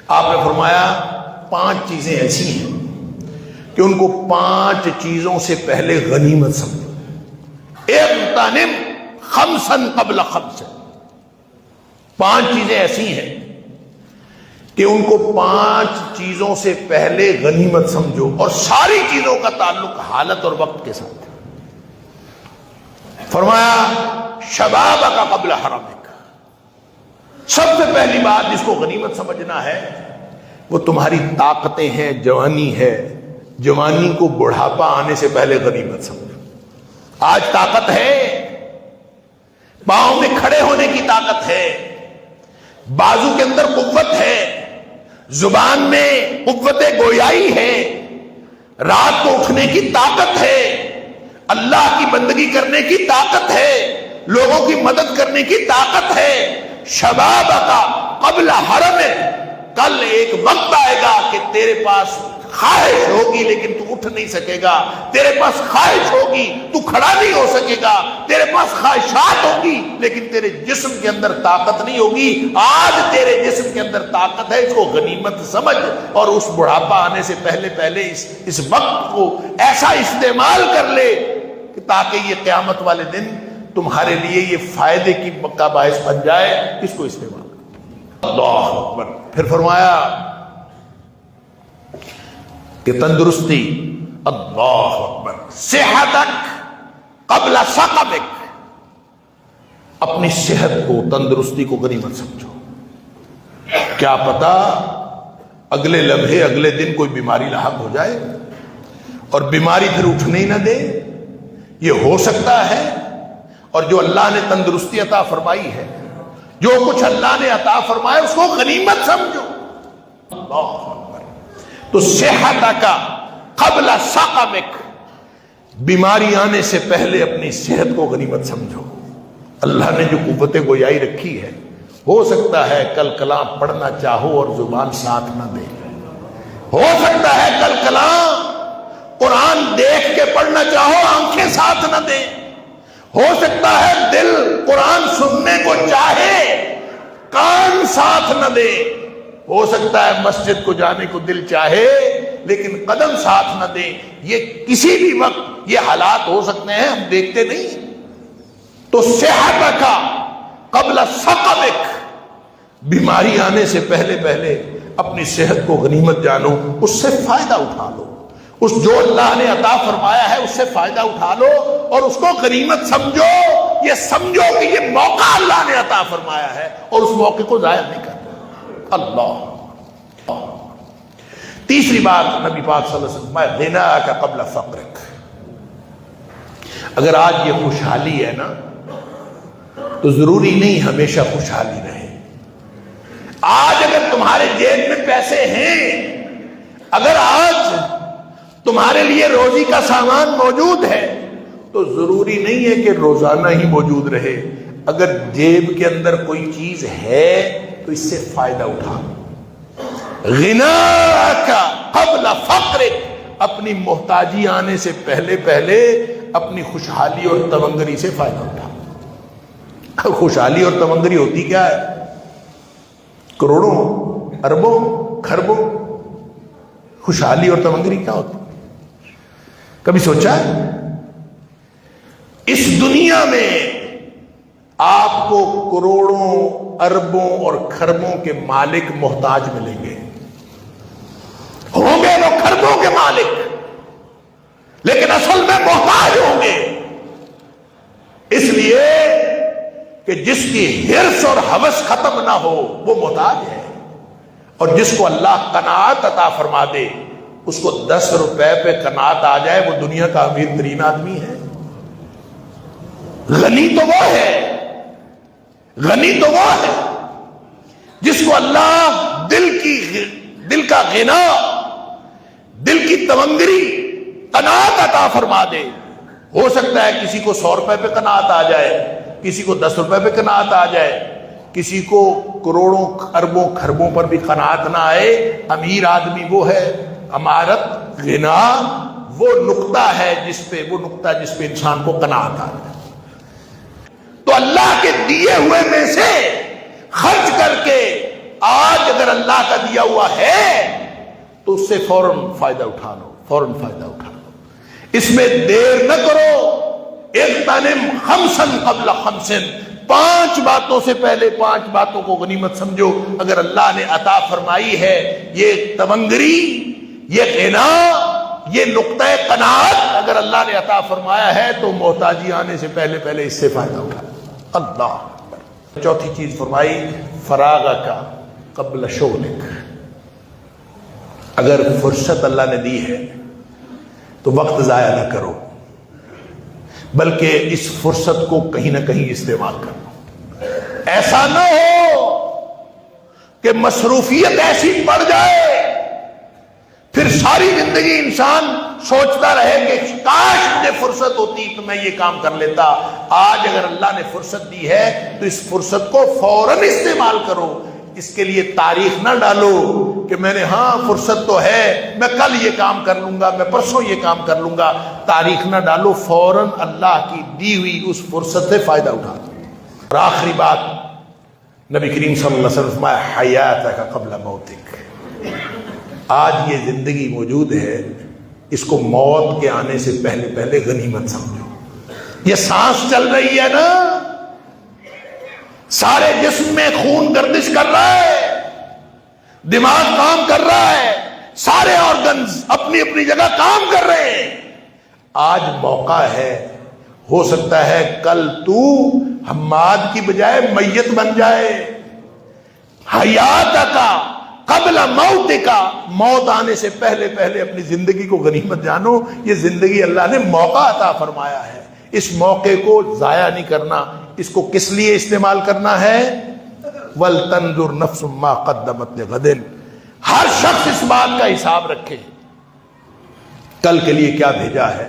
آپ نے فرمایا 5 چیزیں ایسی ہیں کہ ان کو 5 چیزوں سے پہلے غنیمت سمجھو. اغتنم خمسا قبل خمس. 5 چیزیں ایسی ہیں کہ ان کو 5 چیزوں سے پہلے غنیمت سمجھو، اور ساری چیزوں کا تعلق حالت اور وقت کے ساتھ. فرمایا شبابک قبل حرمک. سب سے پہلی بات جس کو غنیمت سمجھنا ہے وہ تمہاری طاقتیں ہیں، جوانی ہے. جوانی کو بڑھاپا آنے سے پہلے غنیمت سمجھو. آج طاقت ہے، پاؤں میں کھڑے ہونے کی طاقت ہے، بازو کے اندر قوت ہے، زبان میں قوت گویائی ہے، رات کو اٹھنے کی طاقت ہے، اللہ کی بندگی کرنے کی طاقت ہے، لوگوں کی مدد کرنے کی طاقت ہے. شبابک قبل حرمک. کل ایک وقت آئے گا کہ تیرے پاس خواہش ہوگی لیکن تو اٹھ نہیں سکے گا، تیرے پاس خواہش ہوگی تو کھڑا نہیں ہو سکے گا، تیرے پاس خواہشات ہوگی لیکن تیرے جسم کے اندر طاقت نہیں ہوگی. آج تیرے جسم کے اندر طاقت ہے، اس کو غنیمت سمجھ، اور اس بڑھاپا آنے سے پہلے اس وقت کو ایسا استعمال کر لے کہ تاکہ یہ قیامت والے دن تمہارے لیے یہ فائدے کی کا باعث بن جائے. اس کو استعمال کرو. اللہ اکبر. پھر فرمایا کہ تندرستی. اللہ اکبر. صحتک قبل سقمک. اپنی صحت کو، تندرستی کو غنیمت سمجھو. کیا پتا اگلے لمحے، اگلے دن کوئی بیماری لاحق ہو جائے اور بیماری پھر اٹھنے ہی نہ دے. یہ ہو سکتا ہے. اور جو اللہ نے تندرستی عطا فرمائی ہے، جو کچھ اللہ نے عطا فرمایا اس کو غنیمت سمجھو. اللہ اکبر. تو صحت کا قبل سقمک. بیماری آنے سے پہلے اپنی صحت کو غنیمت سمجھو. اللہ نے جو قوت گویائی رکھی ہے، ہو سکتا ہے کل کلام پڑھنا چاہو اور زبان ساتھ نہ دے. ہو سکتا ہے کل کلام قرآن دیکھ کے پڑھنا چاہو، آنکھیں ساتھ نہ دیں. ہو سکتا ہے دل قرآن سننے کو چاہے، کان ساتھ نہ دے. ہو سکتا ہے مسجد کو جانے کو دل چاہے لیکن قدم ساتھ نہ دے. یہ کسی بھی وقت یہ حالات ہو سکتے ہیں، ہم دیکھتے نہیں. تو صحت کا قبل سقمک. بیماری آنے سے پہلے اپنی صحت کو غنیمت جانو، اس سے فائدہ اٹھا لو. اس جو اللہ نے عطا فرمایا ہے اس سے فائدہ اٹھا لو اور اس کو غنیمت سمجھو. یہ سمجھو کہ یہ موقع اللہ نے عطا فرمایا ہے اور اس موقع کو ضائع نہیں کرنا. اللہ. تیسری بات نبی پاک صلی اللہ علیہ وسلم غناک قبل فقرک. اگر آج یہ خوشحالی ہے نا تو ضروری نہیں ہمیشہ خوشحالی رہے. آج اگر تمہارے جیب میں پیسے ہیں، اگر آج تمہارے لیے روزی کا سامان موجود ہے تو ضروری نہیں ہے کہ روزانہ ہی موجود رہے. اگر جیب کے اندر کوئی چیز ہے تو اس سے فائدہ اٹھا. غناک قبل فقرک. اپنی محتاجی آنے سے پہلے اپنی خوشحالی اور تمنگری سے فائدہ اٹھا. خوشحالی اور تمنگری ہوتی کیا ہے؟ کروڑوں، اربوں، خربوں. خوشحالی اور تمنگری کیا ہوتی؟ کبھی سوچا ہے؟ اس دنیا میں آپ کو کروڑوں، اربوں اور خربوں کے مالک محتاج ملیں گے. ہوں گے وہ خربوں کے مالک لیکن اصل میں محتاج ہوں گے. اس لیے کہ جس کی حرص اور ہوس ختم نہ ہو وہ محتاج ہے، اور جس کو اللہ قناعت عطا فرما دے، اس کو 10 روپے پہ قناعت آ جائے، وہ دنیا کا امیر ترین آدمی ہے. غنی تو وہ ہے، غنی تو وہ ہے جس کو اللہ دل کا غنا، دل کی تمنگری، قناعت عطا فرما دے. ہو سکتا ہے کسی کو 100 روپے پہ قناعت آ جائے، کسی کو 10 روپے پہ قناعت آ جائے، کسی کو کروڑوں، اربوں، خربوں پر بھی قناعت نہ آئے. امیر آدمی وہ ہے، امارت، غنا وہ نقطہ ہے جس پہ انسان کو قناعت آ جائے. تو اللہ کے دیے ہوئے میں سے خرچ کر کے آج اگر اللہ کا دیا ہوا ہے تو اس سے فوراً فائدہ اٹھا لو، فوراً فائدہ اٹھا لو، اس میں دیر نہ کرو۔ اغتنم خمسا قبل خمس، 5 باتوں سے پہلے 5 باتوں کو غنیمت سمجھو۔ اگر اللہ نے عطا فرمائی ہے یہ تمنگری، یہ غنا، یہ نقطہ قناعت اگر اللہ نے عطا فرمایا ہے تو محتاجی آنے سے پہلے پہلے اس سے فائدہ اٹھا۔ اللہ اکبر۔ چوتھی چیز فرمائی فراغ کا قبل شغلک، اگر فرصت اللہ نے دی ہے تو وقت ضائع نہ کرو، بلکہ اس فرصت کو کہیں نہ کہیں استعمال کرو۔ ایسا نہ ہو کہ مصروفیت ایسی پڑ جائے پھر ساری زندگی انسان سوچتا رہے کہ کاش مجھے فرصت ہوتی تو میں یہ کام کر لیتا۔ آج اگر اللہ نے فرصت دی ہے تو اس فرصت کو فوراً استعمال کرو۔ اس کے لیے تاریخ نہ ڈالو کہ میں نے فرصت تو ہے، میں کل یہ کام کر لوں گا، میں پرسوں یہ کام کر لوں گا۔ تاریخ نہ ڈالو، فوراً اللہ کی دی ہوئی اس فرصت سے فائدہ اٹھا دو۔ اور آخری بات نبی کریم صلی اللہ علیہ وسلم فرمایا حیاتک قبل موتک، آج یہ زندگی موجود ہے، اس کو موت کے آنے سے پہلے پہلے غنیمت سمجھو۔ یہ سانس چل رہی ہے نا، سارے جسم میں خون گردش کر رہا ہے، دماغ کام کر رہا ہے، سارے آرگنز اپنی اپنی جگہ کام کر رہے ہیں۔ آج موقع ہے، ہو سکتا ہے کل تو حماد کی بجائے میت بن جائے۔ حیات کا قبل موت کا، موت آنے سے پہلے پہلے اپنی زندگی کو غنیمت جانو۔ یہ زندگی اللہ نے موقع عطا فرمایا ہے، اس موقع کو ضائع نہیں کرنا۔ اس کو کس لیے استعمال کرنا ہے؟ وَلْتَنْظُرْ نَفْسٌ مَّا قَدَّمَتْ لِغَدٍ، ہر شخص اس بات کا حساب رکھے کل کے لیے کیا بھیجا ہے۔